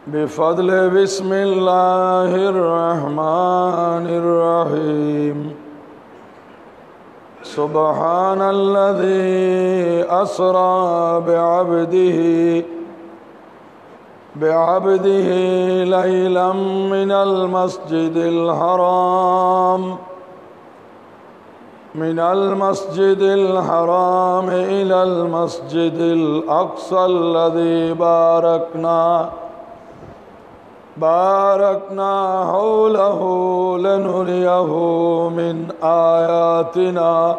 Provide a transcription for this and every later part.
بفضل بسم الله الرحمن الرحيم سبحان الذي أسرى بعبده ليلا من المسجد الحرام إلى المسجد الأقصى الذي باركنا حوله لنريه من آياتنا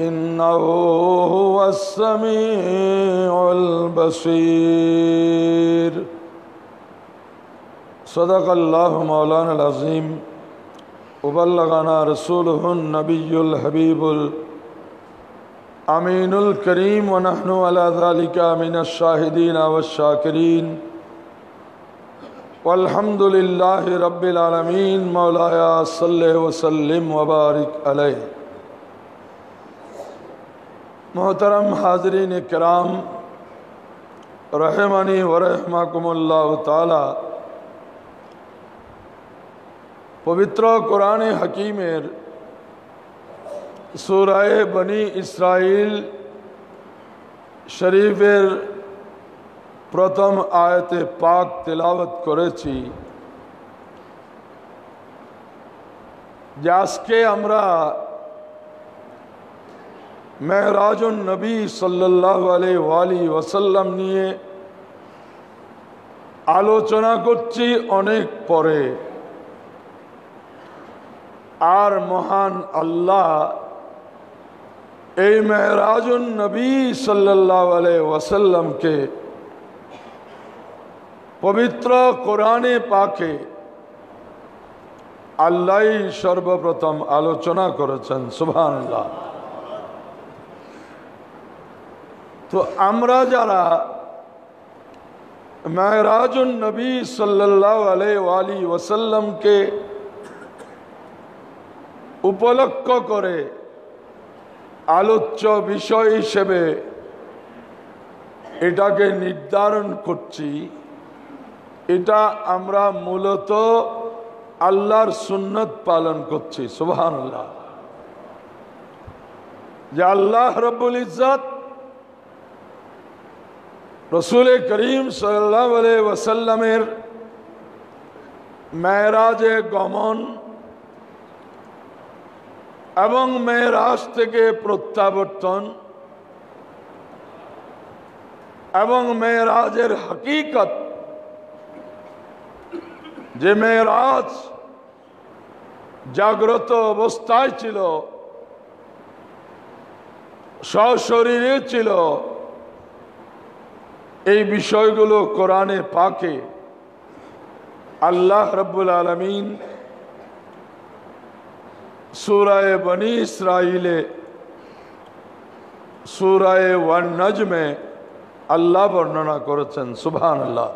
إنه هو السميع البصير صدق الله مولانا العظيم وبلغنا رسوله النبي الحبيب الأمين الكريم ونحن على ذلك من الشاهدين والشاكرين والحمد لله رب العالمين مولاي صل وسلم وبارك عليه मोहतरम हाज़रीन किराम रहमानी व रहमाकुमुल्लाह ताला पवित्र कुरान हकीमेर सूरा बनी इस्राइल शरीफेर प्रथम आयते पाक तिलावत करेছি যে আজকে আমরা মেহরাজুন নবী সাল্লাল্লাহু আলাইহি ওয়াসাল্লাম নিয়ে আলোচনা করছি অনেক পরে আর মহান আল্লাহ এই মেহরাজুন নবী সাল্লাল্লাহু আলাইহি ওয়াসাল্লামকে পবিত্র কোরআনে পাকে আল্লাহই সর্বপ্রথম আলোচনা করেছেন সুবহানাল্লাহ। তো আমরা যারা মেহরাজুন নবী সাল্লাল্লাহু আলাইহি ওয়াসাল্লামকে উপলক্ষ করে আলোচ্য বিষয় হিসেবে এটাকে নির্ধারণ করছি, এটা আমরা মূলত আল্লাহর সুন্নত পালন করছি সুবহানাল্লাহ। যে আল্লাহ রব্বুল ইজ্জত রসুল করিম সাল্লাল্লাহু আলাইহি ওয়াসাল্লামের মেরাজে গমন এবং মেরাজ থেকে প্রত্যাবর্তন এবং মেরাজের হকিকত, যে মেরাজ জাগ্রত অবস্থায় ছিল, সশরীরে ছিল, এই বিষয়গুলো কোরআনে পাকে আল্লাহ রব্বুল আলামিন সূরা বনী ইসরাইলে সূরা ওয়ান নজমে আল্লাহ বর্ণনা করেছেন সুবহানাল্লাহ।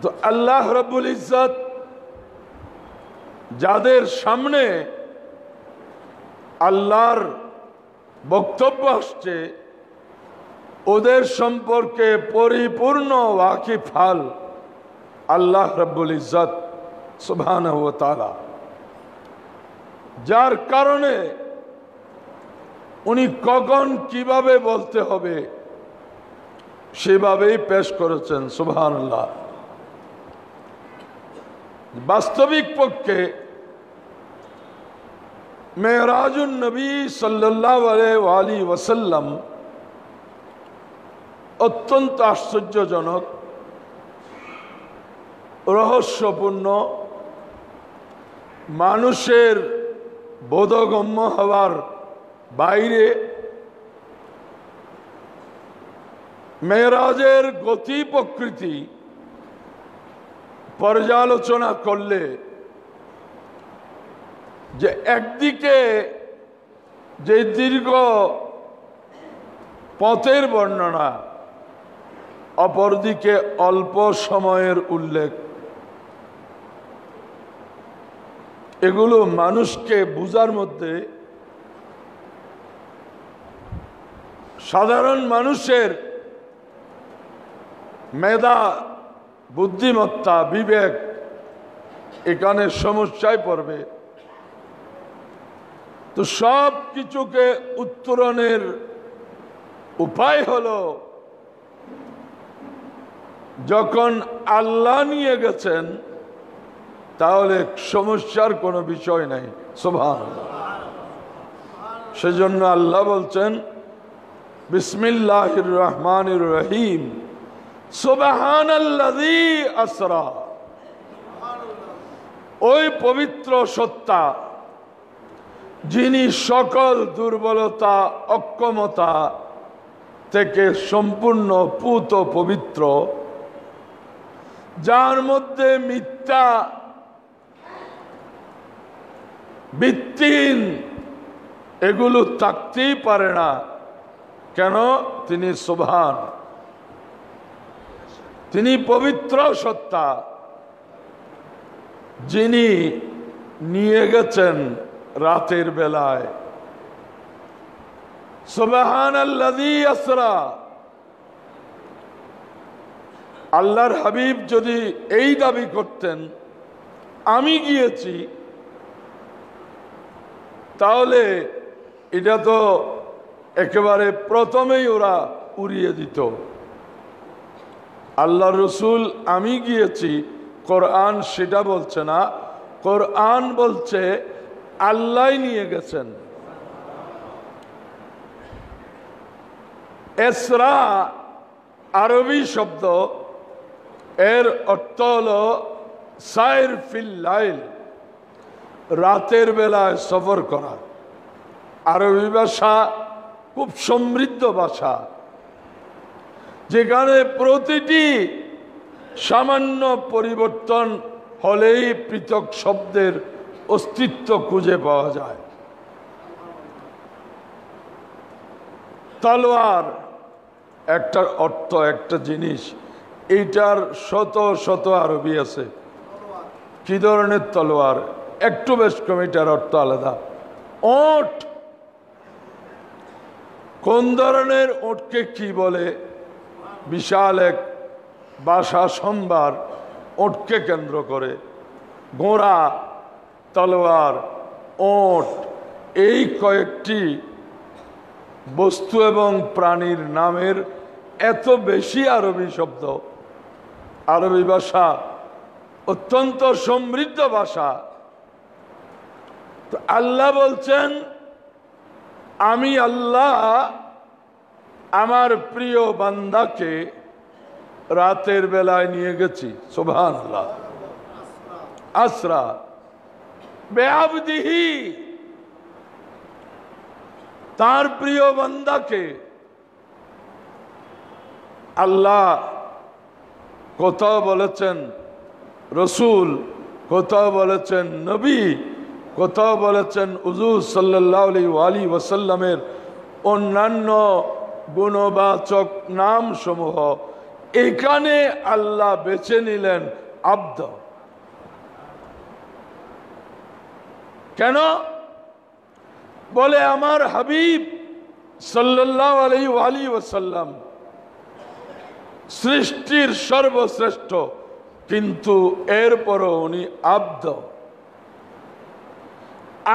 তো আল্লাহ রব্বুল ইজ্জত যাদের সামনে আল্লাহর বক্তব্য আসছে ওদের সম্পর্কে পরিপূর্ণ ওয়াকিফ হাল আল্লাহ রব্বুল ইজ্জত সুবহানাহু ওয়া তাআলা, যার কারণে উনি কখন কিভাবে বলতে হবে সেভাবেই পেশ করেছেন সুবহানাল্লাহ। বাস্তবিক পক্ষে মেহরাজুন নবী সাল্লাল্লাহু আলাইহি ওয়াসাল্লাম অত্যন্ত আশ্চর্যজনক, রহস্যপূর্ণ, মানুষের বোধগম্য হওয়ার বাইরে। মেরাজের গতি প্রকৃতি পর্যালোচনা করলে যে একদিকে যে দীর্ঘ পথের বর্ণনা, অপরদিকে অল্প সময়ের উল্লেখ, এগুলো মানুষকে বুঝার মধ্যে, সাধারণ মানুষের মেধা, বুদ্ধিমত্তা, বিবেক এখানে সমস্যায় পড়বে। তো সব কিছুকে উত্তরণের উপায় হলো, যখন আল্লাহ নিয়ে গেছেন তাহলে সমস্যার কোনো বিষয় নাই। সুবহানাল্লাহ। সেজন্য আল্লাহ বলছেন বিসমিল্লাহির রহমানির রহিম, সুবহানাল্লাযী আসরা। ওই পবিত্র সত্তা যিনি সকল দুর্বলতা, অক্ষমতা থেকে সম্পূর্ণ পুত পবিত্র, যার মধ্যে মিথ্যা, ভিত্তিহীন এগুলো থাকতেই পারে না। কেন? তিনি সুবহান, তিনি পবিত্র সত্তা, যিনি নিয়ে গেছেন রাতের বেলায়। সুবহানাল্লাযী আসরা। আল্লাহর হাবিব যদি এই দাবি করতেন আমি গিয়েছি, তাহলে এটা তো একেবারে প্রথমেই ওরা উড়িয়ে দিত। আল্লাহ রসুল আমি গিয়েছি, কোরআন সেটা বলছে না। কোরআন বলছে আল্লাহ নিয়ে গেছেন। ইসরা আরবি শব্দ, এর অর্থ হলো সাইর ফিল লাইল, রাতের বেলায় সফর করা। আরবি ভাষা খুব সমৃদ্ধ ভাষা, যেখানে প্রতিটি সামান্য পরিবর্তন হলেই পৃথক শব্দের অস্তিত্ব খুঁজে পাওয়া যায়। তলোয়ার একটা অর্থ, একটা জিনিস, এইটার শত শত আরবি আছে। কি ধরনের তলোয়ার? একটু বেশ কম, এটার অর্থ আলাদা। ওট, কোন ধরনের ওটকে কি বলে? বিশাল এক ভাষা সম্ভার ওটকে কেন্দ্র করে। ঘোড়া, তলোয়ার, ওট, এই কয়েকটি বস্তু এবং প্রাণীর নামের এত বেশি আরবি শব্দ। আরবি ভাষা অত্যন্ত সমৃদ্ধ ভাষা। তো আল্লাহ বলছেন আমি আল্লাহ আমার প্রিয় বান্দাকে রাতের বেলায় নিয়ে গেছি। সুবহানাল্লাহ। আসরা বেআবদিহি, তার প্রিয় বান্দাকে। আল্লাহ কোথাও বলেছেন রসুল, কোথাও বলেছেন নবী, কোথাও বলেছেন হুজুর সাল্লাল্লাহু আলাইহি ওয়াসাল্লামের অন্যান্য গুণবাচক নাম সমূহ। এখানে আল্লাহ বেছে নিলেন আব্দ। কেন? বলে আমার হাবিব সাল্লাল্লাহু আলাইহি ওয়াসাল্লাম সৃষ্টির সর্বশ্রেষ্ঠ, কিন্তু এরপরও উনি আব্দ।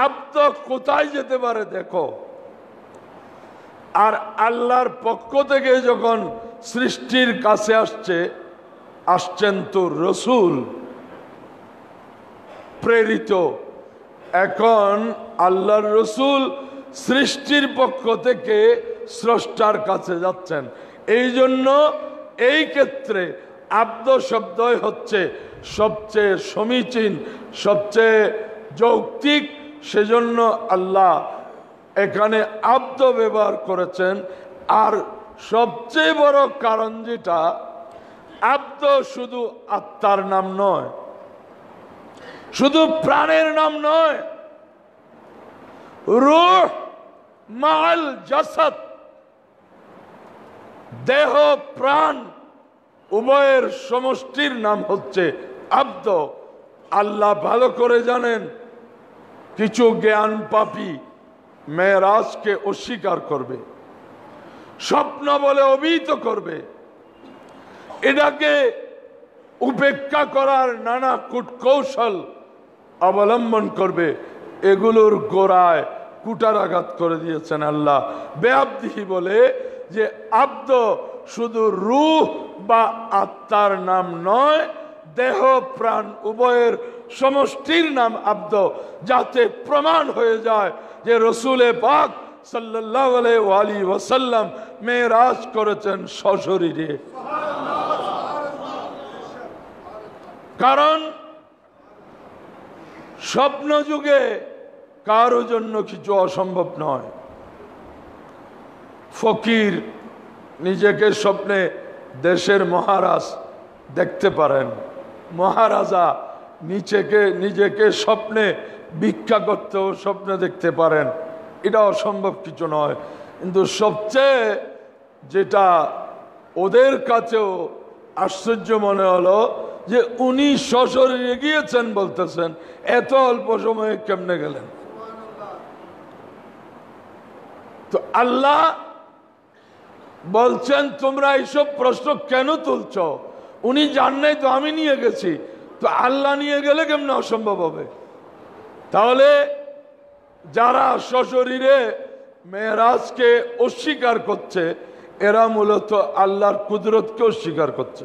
আব্দ কোথায় যেতে পারে দেখো। আর আল্লাহর পক্ষ থেকে যখন সৃষ্টির কাছে আসছেন তো রসুল প্রেরিত। এখন আল্লাহর রসুল সৃষ্টির পক্ষ থেকে স্রষ্টার কাছে যাচ্ছেন। এই জন্য এই ক্ষেত্রে আব্দ শব্দই হচ্ছে সবচেয়ে সমীচীন, সবচেয়ে যৌক্তিক। সেজন্য আল্লাহ এখানে আব্দ ব্যবহার করেছেন। আর সবচেয়ে বড় কারণ যেটা, আব্দ শুধু আত্মার নাম নয়, শুধু প্রাণের নাম নয়, রূহ মাল জাসাদ, দেহ প্রাণ উভয়ের সমষ্টির নাম হচ্ছে আব্দ। আল্লাহ ভালো করে জানেন কিছু জ্ঞান পাপী মেরাজকে অস্বীকার করবে, স্বপ্ন বলে অভিহিত করবে, এটাকে উপেক্ষা করার নানা কূটকৌশল অবলম্বন করবে, এগুলোর গোড়ায় কুটারাঘাত করে দিয়েছেন আল্লাহ। বেআবদিহি বলে যে আব্দ শুধু রূহ বা আত্মার নাম নয়, দেহ প্রাণ উভয়ের সমষ্টির নাম আব্দ, যাতে প্রমাণ হয়ে যায় যে রসুলে পাক সাল্লাল্লাহু আলাইহি ওয়াসাল্লাম মেরাজ করেছেন সশরীরে। কারণ স্বপ্ন যুগে কারো জন্য কিছু অসম্ভব নয়। ফকির নিজেকে স্বপ্নে দেশের মহারাজ দেখতে পারেন, মহারাজা নিজেকে স্বপ্নে ভিক্ষা করতেও স্বপ্নে দেখতে পারেন, এটা অসম্ভব কিছু নয়। কিন্তু সবচেয়ে যেটা ওদের কাছেও আশ্চর্য মনে হলো যে উনি সশরীরে গিয়েছেন বলতেছেন, এত অল্প সময়ে কেমনে গেলেন? তো আল্লাহ বলছেন তোমরা এইসব প্রশ্ন কেন তুলছ? উনি জান নাই তো আমি নিয়ে গেছি, তো আল্লাহ নিয়ে গেলে কেমনে অসম্ভব হবে? তাহলে যারা সশরীরে মেরাজকে অস্বীকার করছে, এরা মূলত আল্লাহর কুদরতকে অস্বীকার করছে,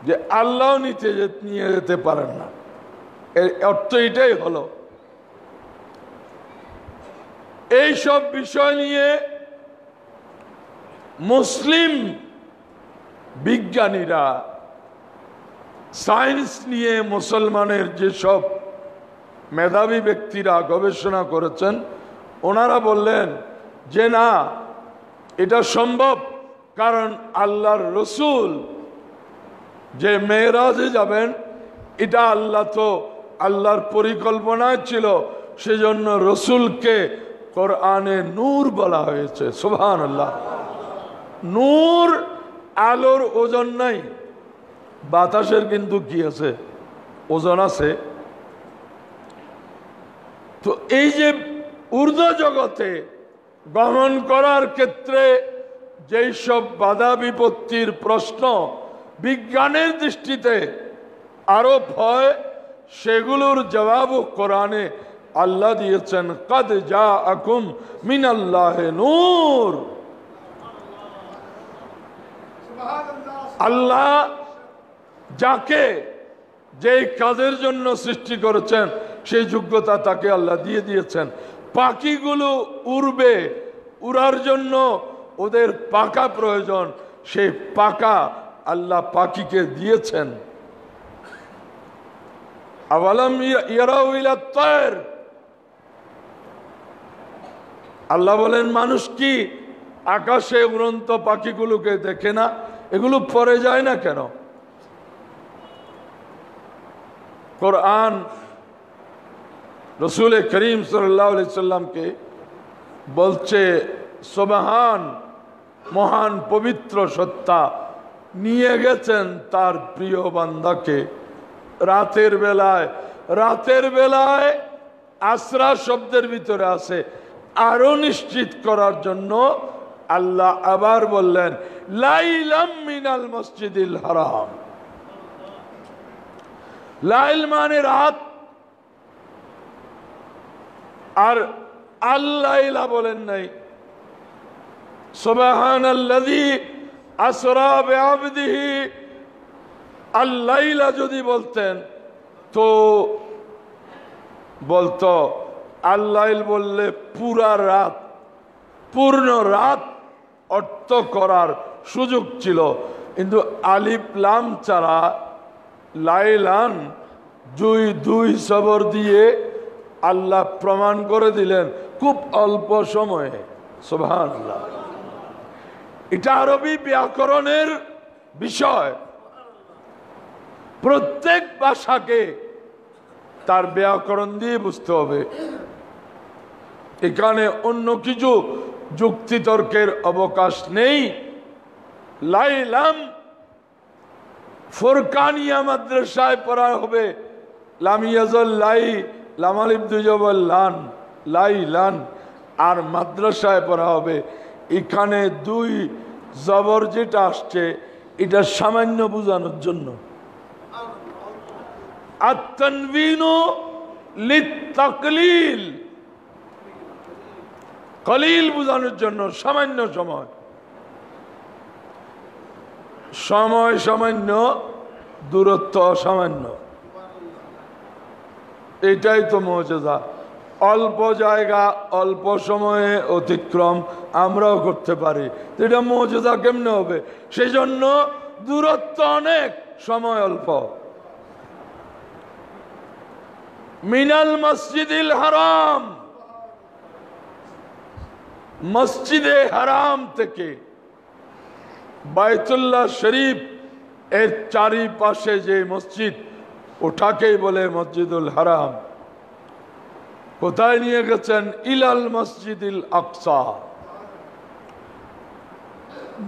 যে আল্লাহ নিয়ে যেতে পারেন না। এর অর্থ এটাই হলো। এই সব বিষয় নিয়ে মুসলিম বিজ্ঞানীরা, সায়েন্স নিয়ে মুসলমানের যেসব মেধাবী ব্যক্তিরা গবেষণা করেছেন, ওনারা বললেন যে না, এটা সম্ভব। কারণ আল্লাহর রসুল যে মেরাজে যাবেন, এটা আল্লাহর পরিকল্পনায় ছিল, সেজন্য রসুলকে কোরআনে নূর বলা হয়েছে। সুবহানাল্লাহ। নূর আলোর ওজন নাই, বাতাসের কিন্তু কি আছে? ওজন আছে। তো এই যে ঊর্ধ্ব জগতে গমন করার ক্ষেত্রে যেই সব বাধা বিপত্তির প্রশ্ন বিজ্ঞানের দৃষ্টিতে আরো ভয়, সেগুলোর জবাবও কোরআনে আল্লাহ দিয়েছেন, কাদ জাআকুম মিনাল্লাহি নূর। আল্লাহ যাকে যেই কাজের জন্য সৃষ্টি করেছেন, সেই যোগ্যতা তাকে আল্লাহ দিয়ে দিয়েছেন। পাখিগুলো উড়বে, উড়ার জন্য ওদের পাকা প্রয়োজন, সেই পাকা আল্লাহ পাখিকে দিয়েছেন। আওয়ালাম ইয়ারাউ ইলা তায়র, আল্লাহ বলেন মানুষ কি আকাশে উড়ন্ত পাখিগুলোকে দেখে না? এগুলো পড়ে যায় না কেন? কোরআন রসুল করিম সাল্লাল্লাহু আলাইহি সাল্লামকে বলছে, সুবহান, মহান পবিত্র সত্তা নিয়ে গেছেন তার প্রিয় বান্দাকে রাতের বেলায়। রাতের বেলায় আসরা শব্দের ভিতরে আছে আরো নিশ্চিত করার জন্য আল্লাহ আবার বললেন, লাইলাম মিনাল মসজিদিল হারাম। লাইল মানে রাত, আর আল্লাইলা বলেন নাই। সুবহানাল্লাযী আসরা বিআবদিহি, আল্লাইলা যদি বলতেন তো বলতো, আল্লাইল বললে পুরা রাত, পূর্ণ রাত অর্থ করার সুযোগ ছিল। কিন্তু আলিফ লাম ছাড়া লাইলান দুই সবর দিয়ে আল্লাহ প্রমাণ করে দিলেন খুব অল্প সময়ে। সুবহানাল্লাহ। এটা আরবি ব্যাকরণের বিষয়। প্রত্যেক ভাষাকে তার ব্যাকরণ দিয়ে বুঝতে হবে। এখানে অন্য কিছু যুক্তিতর্কের অবকাশ নেই। লাইলাম ফুরকানিয়া মাদ্রাসায় পড়া হবে, লামিয়াজল লাই লামালিব দুজবল লান লাইলান, আর মাদ্রাসায় পড়া হবে। এখানে দুই জবর যেটা আসছে এটা সামান্য বোঝানোর জন্য। আত-তানবীনু লিত-তাকলিল, কলিল বোঝানোর জন্য, সামান্য সময়, সময় সামান্য, দূরত্ব সামান্য। এটাই তো মুজিজা। অল্প জায়গা অল্প সময়ে অতিক্রম আমরাও করতে পারি, এটা মুজিজা কেমনে হবে? সেজন্য দূরত্ব অনেক, সময় অল্প। মিনাল মসজিদিল হারাম, মসজিদে হারাম থেকে, বাইতুল্লাহ শরীফ এর চারিপাশে যে মসজিদ, ওটাকেই বলে মসজিদুল হারাম। কোথায় নিয়ে গেছেন? ইলাল মসজিদিল আকসা,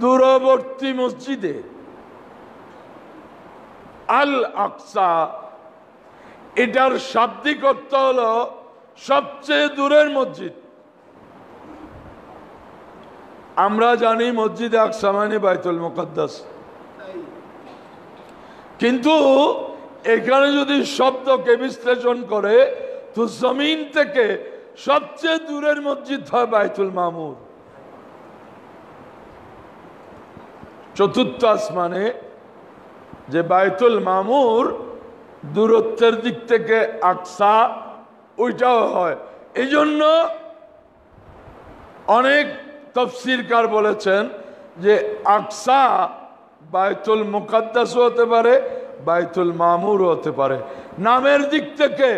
দূরবর্তী মসজিদে। আল আকসা এটার শাব্দিক অর্থ হলো সবচেয়ে দূরের মসজিদ। আমরা জানি মসজিদে আকসা মানে বাইতুল মুকদ্দাস, কিন্তু এখানে যদি শব্দকে বিশ্লেষণ করে তো জমিন থেকে সবচেয়ে দূরের মসজিদ হয় বাইতুল মামুর। চতুর্থ আসমানে যে বাইতুল মামুর দূরত্বের দিক থেকে আকসা, ওইটাও হয়। এই জন্য অনেক তাফসীরকার বলেছেন যে আকসা বাইতুল মুকদ্দাস হতে পারে, বাইতুল মামুর হতে পারে। নামের দিক থেকে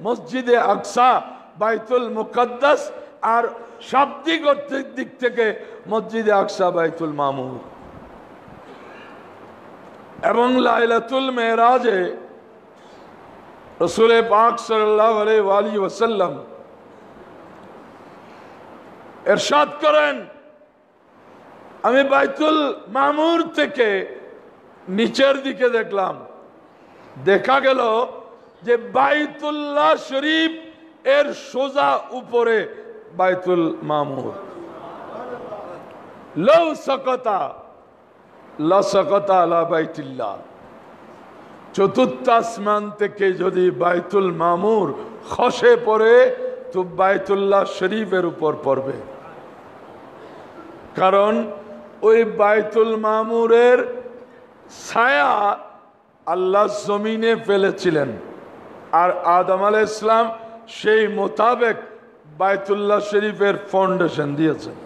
মসজিদে আকসা বাইতুল মুকদ্দাস, আর শাব্দিক অর্থের দিক থেকে মসজিদে আকসা বাইতুল মামুর। এবং লাইলাতুল মেরাজে রাসূল পাক সাল্লাল্লাহু আলাইহি ওয়াসাল্লাম ইরশাদ করেন, আমি বাইতুল মামুর থেকে নিচের দিকে দেখলাম, দেখা গেল যে বাইতুল্লাহ শরীফ এর সোজা উপরে বাইতুল মামুর। লাউ সাকাতা লা সাকাতা আলা বাইতিল্লাহ, চতুর্থ আসমান থেকে যদি বাইতুল মামুর খসে পড়ে তো বাইতুল্লাহ শরীফের উপর পড়বে। কারণ ওই বাইতুল মামুরের ছায়া আল্লাহ জমিনে ফেলেছিলেন, আর আদম আলাইহিস সালাম সেই মোতাবেক বাইতুল্লাহ শরীফের ফাউন্ডেশন দিয়েছেন।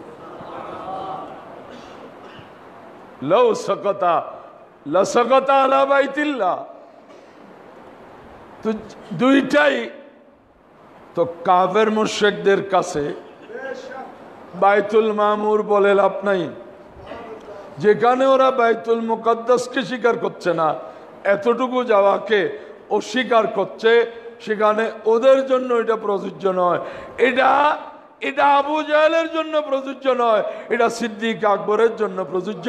লাউ সাকাতা লা সাকাতা আলা বাইতিল্লাহ। তো দুইটাই তো কাফের মুশরিকদের কাছে বাইতুল মামুর বলে লাভ নাই, যেখানে ওরা বাইতুল মুকদ্দাসকে স্বীকার করছে না, এতটুকু যাওয়াকে অস্বীকার করছে, সেখানে ওদের জন্য এটা প্রযোজ্য নয়। এটা এটা আবু জাহেলের জন্য প্রযোজ্য নয়, এটা সিদ্দিক আকবরের জন্য প্রযোজ্য,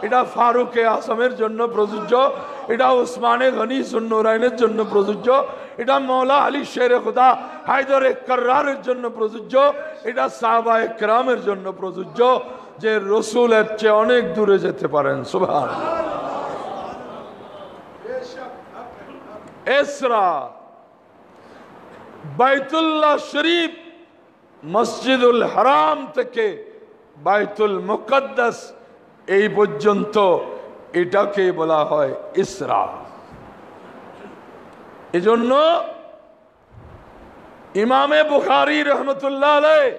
এটা ফারুকে আজমের জন্য প্রযোজ্য, এটা উসমানে গনি সুন্নুরাইনের জন্য প্রযোজ্য, এটা মৌলা আলী শেরে খুদা হায়দার কাররারের জন্য প্রযোজ্য, এটা সাহাবায়ে কেরামের জন্য প্রযোজ্য, যে রসুলের চেয়ে অনেক দূরে যেতে পারেন। সুবহানাল্লাহ। ইসরা, বাইতুল্লাহ শরীফ মসজিদুল হারাম থেকে বাইতুল মুকদ্দাস এই পর্যন্ত, এটাকে বলা হয় ইসরা। এজন্য ইমামে বুখারী রহমতুল্লাহ আলাইহি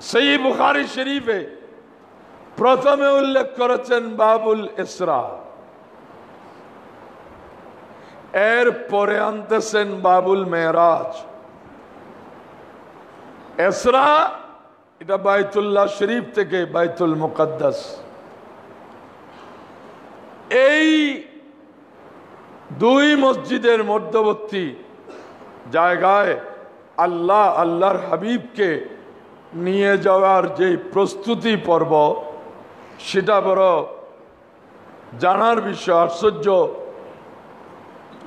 সহিহ বুখারী শরীফে প্রথমে উল্লেখ করেছেন বাবুল ইসরা, এর পরে আনতেছেন বাবুল মেরাজ। ইসরা এটা বাইতুল্লাহ শরীফ থেকে বাইতুল মুকদ্দাস। এই দুই মসজিদের মধ্যবর্তী জায়গায় আল্লাহ আল্লাহর হাবিবকে নিয়ে যাওয়ার যে প্রস্তুতি পর্ব, সেটা বড় জানার বিষয়, আশ্চর্য।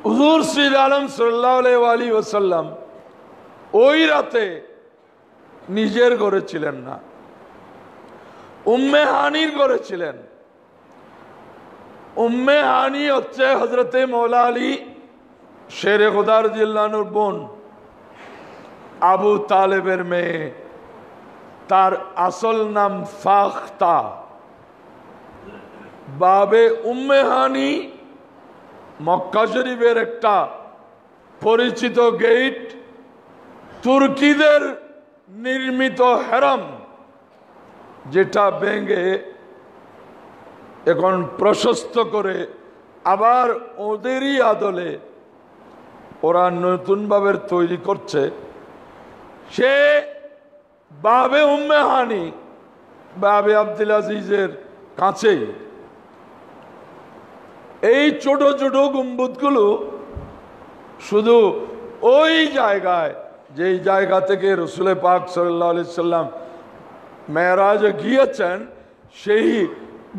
হুজুর শ্রী আলম সাল্লাল্লাহু আলাইহি ওয়াসাল্লাম ওই রাতে নিজের ঘরে ছিলেন না, উম্মে হানির করেছিলেন। উম্মে হানি হচ্ছে হযরতে মৌলা আলী শেরে খুদা রাদিয়াল্লাহু আনহুর বোন, আবু তালেবের মেয়ে। তার আসল নাম ফাখতা। বাবে উম্মে হানি মক্কা শরীফের একটা পরিচিত গেট, তুর্কিদের নির্মিত হেরাম, যেটা ভেঙে এখন প্রশস্ত করে আবার ওদেরই আদলে ওরা নতুনভাবে তৈরি করছে। সে বাবে উম্মে হানি বাবে আব্দুল আজিজের কাছেই। এই ছোট ছোট গম্বুজগুলো শুধু ওই জায়গায়, যেই জায়গা থেকে রসুল পাক সাল্লাল্লাহু আলাইহি সাল্লাম মেরাজে গিয়েছেন, সেই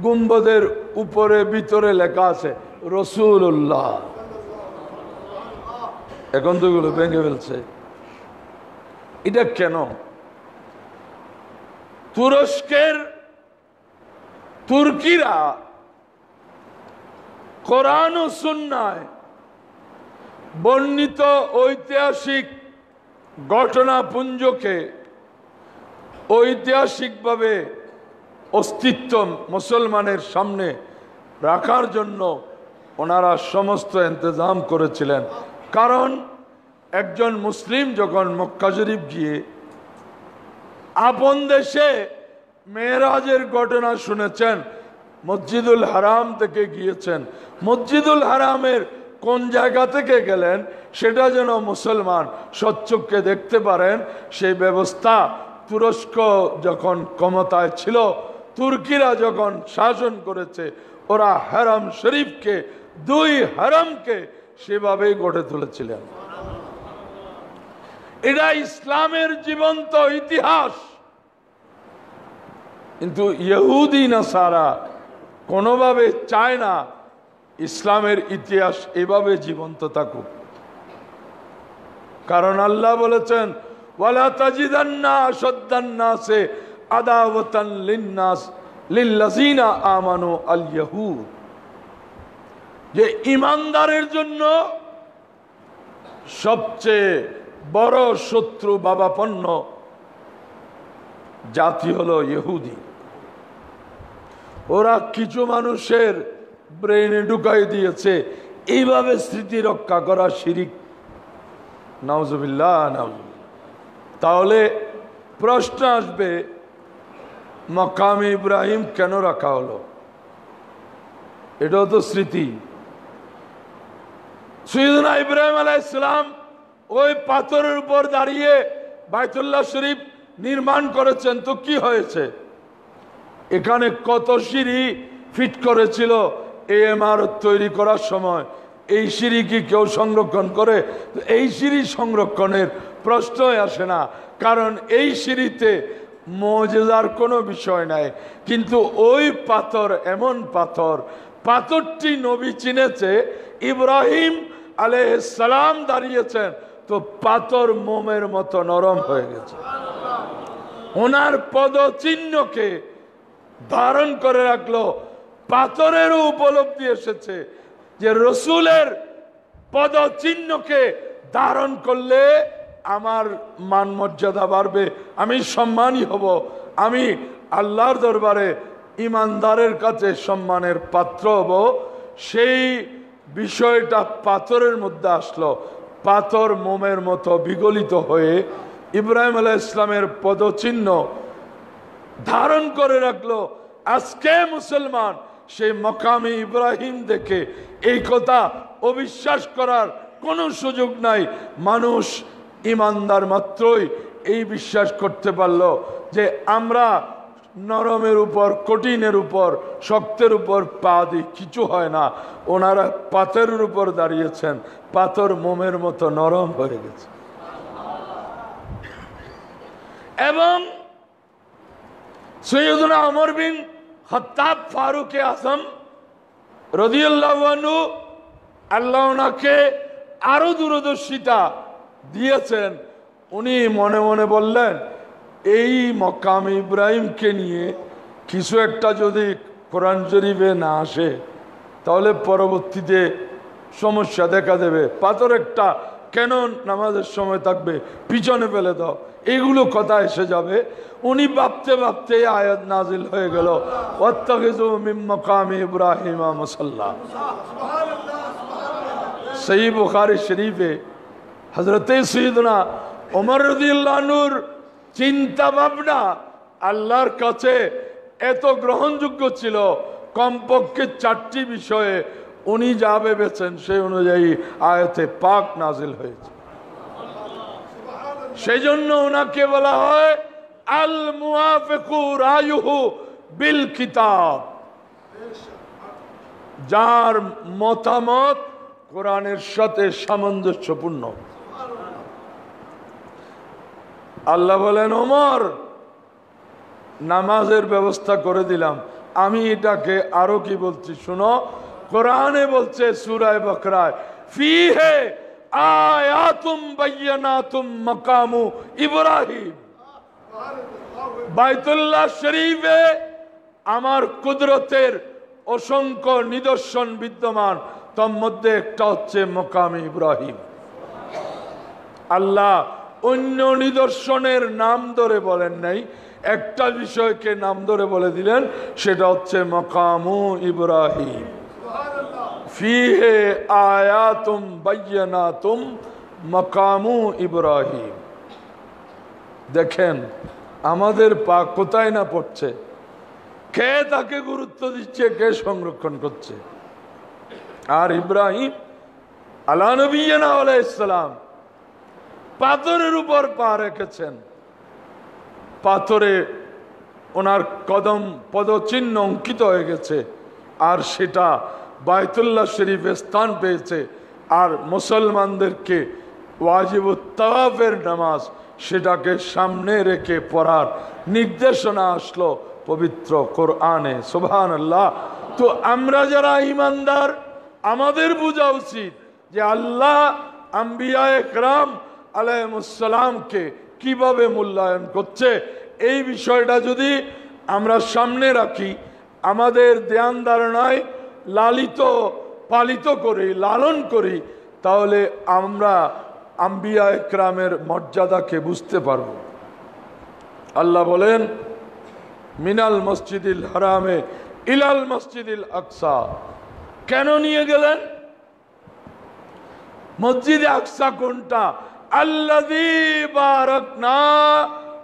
গুম্বদের উপরে ভিতরে লেখা আছে রসুল্লাহ। এখন তো এগুলো ভেঙে ফেলছে। এটা কেন? তুর্কিরা কোরআন ও সুন্নায় বর্ণিত ঐতিহাসিক ঘটনাপুঞ্জকে ঐতিহাসিকভাবে অস্তিত্ব মুসলমানের সামনে রাখার জন্য ওনারা সমস্ত ইন্তজাম করেছিলেন। কারণ একজন মুসলিম যখন মক্কা শরীফ গিয়ে আপন দেশে মেরাজের ঘটনা শুনেছেন, মসজিদুল হারাম থেকে গিয়েছেন, মসজিদুল হারামের কোন জায়গা থেকে গেলেন সেটা যেন মুসলমান সচ্চক্ষে দেখতে পারেন, সেই ব্যবস্থা তুরস্ক যখন ক্ষমতায় ছিল, তুর্কিরা যখন শাসন করেছে, ওরা হারাম শরীফকে, দুই হারামকে সেভাবেই গড়ে তুলেছিলেন। এটা ইসলামের জীবন্ত ইতিহাস। কিন্তু ইহুদি নাসারা কোনোভাবে চায় না ইসলামের ইতিহাস এভাবে জীবন্ত থাকুক। কারণ আল্লাহ বলেছেন, ওয়ালা তাজিদান্না আশাদ্দান নাসে আদাওয়াতান লিন্নাস লিল্লাযিনা আমানু আল ইয়াহুদ, যে ইমানদারের জন্য সবচেয়ে বড় শত্রু বাবাপন্ন জাতি হলো ইহুদি। ওরা কিছু মানুষের ব্রেনে ঢুকাই দিয়েছে এইভাবে স্মৃতি রক্ষা করা শিরিক। নাউজুবিল্লাহ নাউজুবিল্লাহ। তাহলে প্রশ্ন আসবে, মাকামে ইব্রাহিম কেন রাখা হলো? এটাও তো স্মৃতি। সাইয়্যিদুনা ইব্রাহিম আলাইহিস সালাম ওই পাথরের উপর দাঁড়িয়ে বাইতুল্লাহ শরীফ নির্মাণ করেছেন, তো কি হয়েছে? এখানে কত সিঁড়ি ফিট করেছিল এই ইমারত তৈরি করার সময়। এই সিঁড়ি কি কেউ সংরক্ষণ করে? এই সিঁড়ি সংরক্ষণের প্রশ্নই আসে না, কারণ এই সিঁড়িতে মুজিজার কোনো বিষয় নাই। কিন্তু ওই পাথর এমন পাথর, পাথরটি নবী চিনেছে, ইব্রাহিম আলাইহিস সালাম দাঁড়িয়েছেন, তো পাথর মোমের মতো নরম হয়ে গেছে। ওনার পদচিহ্নকে ধারণ করে রাখলো। পাথরেরও উপলব্ধি এসেছে যে রসুলের পদচিহ্নকে ধারণ করলে আমার মান মর্যাদা বাড়বে, আমি সম্মানী হব, আমি আল্লাহর দরবারে ইমানদারের কাছে সম্মানের পাত্র হব। সেই বিষয়টা পাথরের মধ্যে আসলো। পাথর মোমের মতো বিগলিত হয়ে ইব্রাহিম আলাইহিস সালামের পদচিহ্ন ধারণ করে রাখলো। আজকে মুসলমান সেই মাকামে ইব্রাহিম দেখে এই কথা অবিশ্বাস করার কোনো সুযোগ নাই। মানুষ ইমানদার মাত্রই এই বিশ্বাস করতে পারলো যে আমরা নরমের উপর, কঠিনের উপর, শক্তের উপর পা দিই, কিছু হয় না। ওনারা পাথরের উপর দাঁড়িয়েছেন, পাথর মোমের মতো নরম হয়ে গেছে। এবং সৈয়দনা ওমর বিন খাত্তাব ফারুক আজম রাদিয়াল্লাহু আনহু, আল্লাহ ওনাকে আরো দূরদর্শিতা দিয়েছেন। উনি মনে মনে বললেন, এই মাকাম ইব্রাহিমকে নিয়ে কিছু একটা যদি কোরআন শরীফে না আসে তাহলে পরবর্তীতে সমস্যা দেখা দেবে। পাথর একটা কেন নামাজের সময় থাকবে, পিছনে ফেলে দাও, এগুলো কথা এসে যাবে। উনি ভাবতে ভাবতে আয়াত নাজিল হয়ে গেল, ওয়াত্তাখিযু মিন মাকামি ইব্রাহিমা মুসাল্লা। সহিহ বুখারী শরীফে হযরত সাইয়্যিদনা ওমর রাদিয়াল্লাহু আনহুর চিন্তা ভাবনা আল্লাহর কাছে এত গ্রহণযোগ্য ছিল, কমপক্ষে 4টি বিষয়ে উনি যা ভেবেছেন সেই অনুযায়ী আয়াতে পাক নাজিল হয়েছে। সেই জন্য ওনাকে বলা হয় আল মুওয়াফিকু রায়ুহু বিল কিতাব, যার মতামত কোরআনের সাথে সামঞ্জস্যপূর্ণ। আল্লাহ বলেন, ওমর নামাজের ব্যবস্থা করে দিলাম, আমি এটাকে আরো কি বলছি শুনো। কোরআনে বলছে সূরা বাকরায়, ফিহে আয়াতুম বায়্যিনাতুম মাকামু ইব্রাহিম। বাইতুল্লাহ শরীফে আমার কুদরতের অসংখ্য নিদর্শন বিদ্যমান, তার মধ্যে একটা হচ্ছে মাকামে ইব্রাহিম। আল্লাহ অন্য নিদর্শনের নাম ধরে বলেন নাই, একটা বিষয়কে নাম ধরে বলে দিলেন, সেটা হচ্ছে মাকামু ইব্রাহিম। ফিহে আয়াতুম বায়্যিনাতুম মাকামু ইব্রাহিম। দেখেন আমাদের পাক কোথায় না পড়ছে, কে তাকে গুরুত্ব দিচ্ছে, কে সংরক্ষণ করছে। আর ইব্রাহিম আলা নবিয়্যিনা আলাইহিস সালাম পাথরের উপর পা রেখেছেন, পাথরে ওনার কদম পদচিহ্ন অঙ্কিত হয়ে গেছে, আর সেটা বাইতুল্লাহ শরীফে স্থান পেয়েছে। আর মুসলমানদেরকে ওয়াজিবুত তাওয়াফের নামাজ সেটাকে সামনে রেখে পড়ার নির্দেশনা আসলো পবিত্র কোরআনে। সুবহানাল্লাহ। তো আমরা যারা ঈমানদার, আমাদের বোঝা উচিত যে আল্লাহ আম্বিয়ায়ে কেরাম আলাইহিমুস সালামকে কিভাবে মূল্যায়ন করছে। এই বিষয়টা যদি আমরা সামনে রাখি, আমাদের ধ্যান ধারণায় লালিত পালিত করি, লালন করি, তাহলে আমরা আম্বিয়ায়ে কেরামের মর্যাদাকে বুঝতে পারব। আল্লাহ বলেন, মিনাল মসজিদিল হারামে ইলাল মসজিদিল আকসা। কেন নিয়ে গেলেন? মসজিদে আকসা কোনটা? আল্লাযী বারাকনা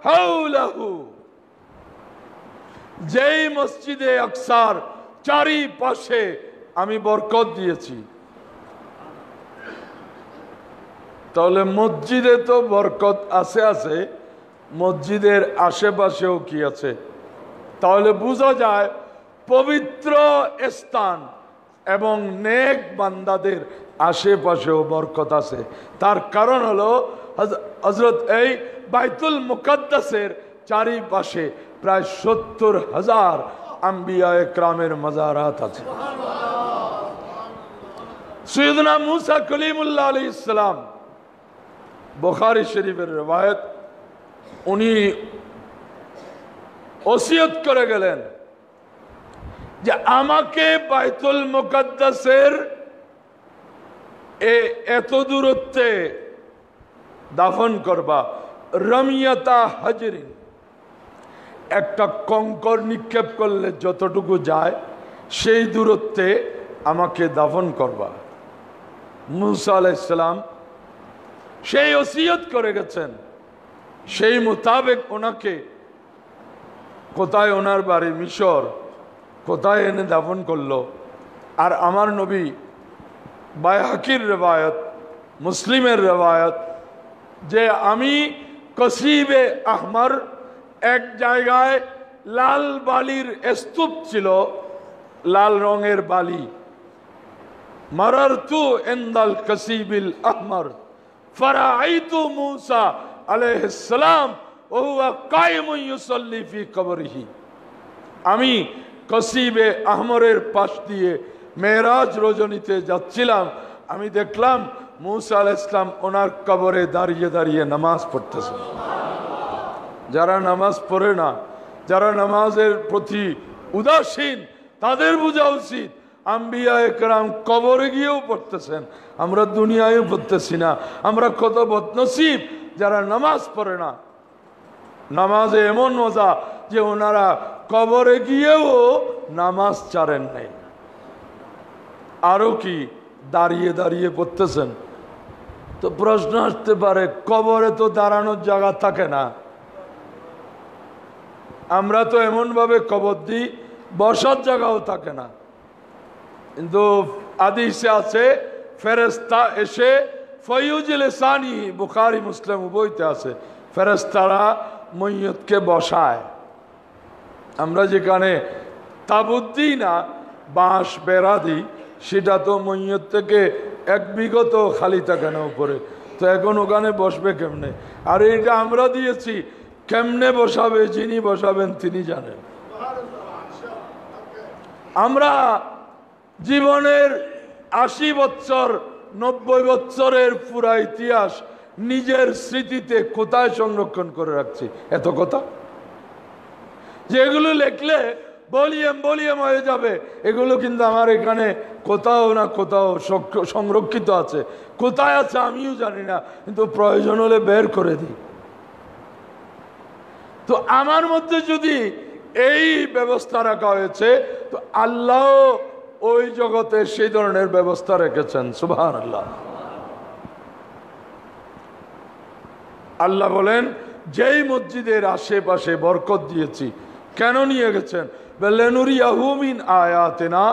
হাওলাহু, যেই মসজিদে আকসার চারিপাশে আমি বরকত দিয়েছি। তাহলে মসজিদে তো বরকত আছে, মসজিদের আশেপাশেও কি আছে? তাহলে বোঝা যায় পবিত্র স্থান এবং নেক বান্দাদের আশেপাশেও বরকত আছে। তার কারণ হলো হযরত এই বাইতুল মুকাদ্দাসের চারিপাশে প্রায় 70,000 আম্বিয়ায়ে কেরামের মাজারাত আছে। সাইয়্যিদনা মুসা কলিমুল্লাহ আলাইহিস সালাম, বুখারী শরীফের রওয়ায়াত, উনি ওসিয়ত করে গেলেন যে আমাকে বাইতুল মুকাদ্দাসের এত দূরত্বে দাফন করবা, রমিয়াতা হাজরিন, একটা কঙ্কর নিক্ষেপ করলে যতটুকু যায় সেই দূরত্বে আমাকে দাফন করবা। মুসা আলাইহিস সালাম সেই ওসিয়ত করে গেছেন, সেই মোতাবেক ওনাকে কোথায়, ওনার বাড়ি মিশর, কোথায় এনে দাফন করলো। আর আমার নবী, বাইহাকির রেওয়ায়ত, মুসলিমের রেওয়ায়ত, যে আমি কসিবে আহমর এক জায়গায় লাল বালির স্তূপ ছিল, লাল রঙের বালি, মারারতু ইনদাল কসিবিল আহমর ফারাআইতু মুসা আলাইহিস সালাম ওয়া হুয়া কায়িমুন ইউসাল্লি ফি কবরিহি। আমি কসিবে আহমরের পাশ দিয়ে মেরাজ রজনীতে যাচ্ছিলাম, আমি দেখলাম মুসা আলাইহিস সালাম ওনার কবরে দাঁড়িয়ে দাঁড়িয়ে নামাজ পড়তেছেন। যারা নামাজ পড়ে না যারা নামাজের প্রতি উদাসীন তাদের বোঝা উচিত আম্বিয়া একরাম কবরে গিয়েও পড়তেছেন, আমরা দুনিয়ায়ও পড়তেছি না। আমরা কত বদনসিব যারা নামাজ পড়ে না। নামাজে এমন মজা যে ওনারা কবরে গিয়েও নামাজ ছাড়েন নাই। আরো কি দাঁড়িয়ে দাঁড়িয়ে পড়তেছেন। তো প্রশ্ন আসতে পারে, কবরে তো দাঁড়ানোর জায়গা থাকে না, আমরা তো এমন ভাবে কবর দিই বসার জায়গাও থাকে না। কিন্তু হাদিসে আছে ফেরেশতা এসে ফয়ুজিল সানি, বুখারী মুসলিম উভয়তে আছে, ফেরেশতারা মইয়তকে বসায়। আমরা যেখানে তাবুত দিই না, বাঁশ বেড়া দিই, সেটা তো মইয়ত থেকে এক বিগত খালি থাকে না উপরে, তো এখন ওখানে বসবে কেমনে? আর এটা আমরা দিয়েছি, কেমনে বসাবে যিনি বসাবেন তিনি জানেন। আমরা জীবনের 80 বছর 90 বছরের পুরা ইতিহাস নিজের স্মৃতিতে কোথায় সংরক্ষণ করে রাখছি? এত কথা যেগুলো লিখলে ভলিউম ভলিউম হয়ে যাবে, এগুলো কিন্তু আমার এখানে কোথাও না কোথাও সংরক্ষিত আছে। কোথায় আছে আমিও জানি না, কিন্তু প্রয়োজন হলে বের করে দিই। তো আমার মধ্যে যদি এই ব্যবস্থা রাখা হয়েছে, তো আল্লাহ ওই জগতে সেই ধরনের ব্যবস্থা রেখেছেন। সুবহানাল্লাহ। আল্লাহ বলেন, যেই মসজিদের আশেপাশে বরকত দিয়েছি, কেন নিয়ে গেছেন? বেলেনুরিয়াহু মিন আয়াতিনা,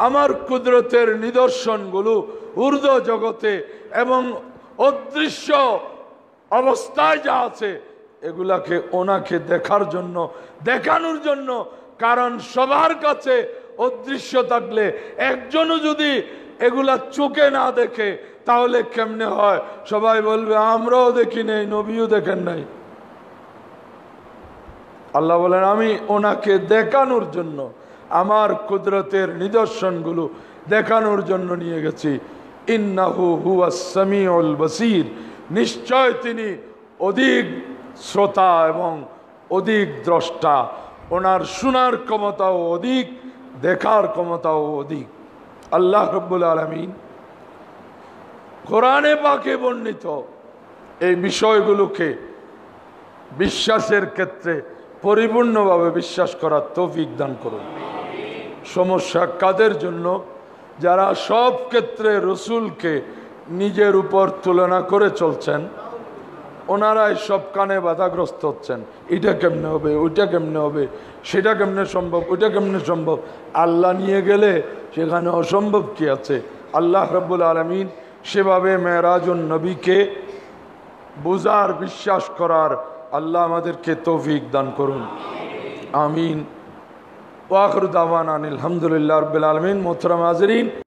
আমার কুদরতের নিদর্শনগুলো ঊর্ধ্ব জগতে এবং অদৃশ্য অবস্থায় যা আছে এগুলাকে ওনাকে দেখার জন্য, দেখানোর জন্য। কারণ সবার কাছে অদৃশ্য থাকলে একজনও যদি এগুলা চোখে না দেখে তাহলে কেমনে হয়? সবাই বলবে আমরাও দেখি নাই, নবীও দেখেন নাই। আল্লাহ বলেন, আমি ওনাকে দেখানোর জন্য, আমার কুদরতের নিদর্শনগুলো দেখানোর জন্য নিয়ে গেছি। ইন্নাহু হুয়াস সামিউল বাসীর, নিশ্চয় তিনি অধিক শ্রোতা এবং অধিক দ্রষ্টা। ওনার শোনার ক্ষমতাও অধিক, দেখার ক্ষমতাও অধিক। আল্লাহ রাব্বুল আলামিন কোরআনে পাকে বর্ণিত এই বিষয়গুলোকে বিশ্বাসের ক্ষেত্রে পরিপূর্ণভাবে বিশ্বাস করার তৌফিক দান করুন। সমস্যা কাদের জন্য? যারা সব ক্ষেত্রে রসুলকে নিজের উপর তুলনা করে চলছেন, ওনারাই সব কানে বাধাগ্রস্ত হচ্ছেন। এটা কেমনে হবে, ওইটা কেমনে হবে, সেটা কেমনে সম্ভব, ওইটা কেমনে সম্ভব। আল্লাহ নিয়ে গেলে সেখানে অসম্ভব কি আছে? আল্লাহ রাব্বুল আলামিন সেভাবে মেরাজুন নবীকে বুঝার, বিশ্বাস করার আল্লাহ আমাদেরকে তৌফিক দান করুন। আমিন। ওয়া আখিরু দাওয়ানা আলহামদুলিল্লাহি রাব্বিল আলামিন। মোহতারাম হাজিরিন।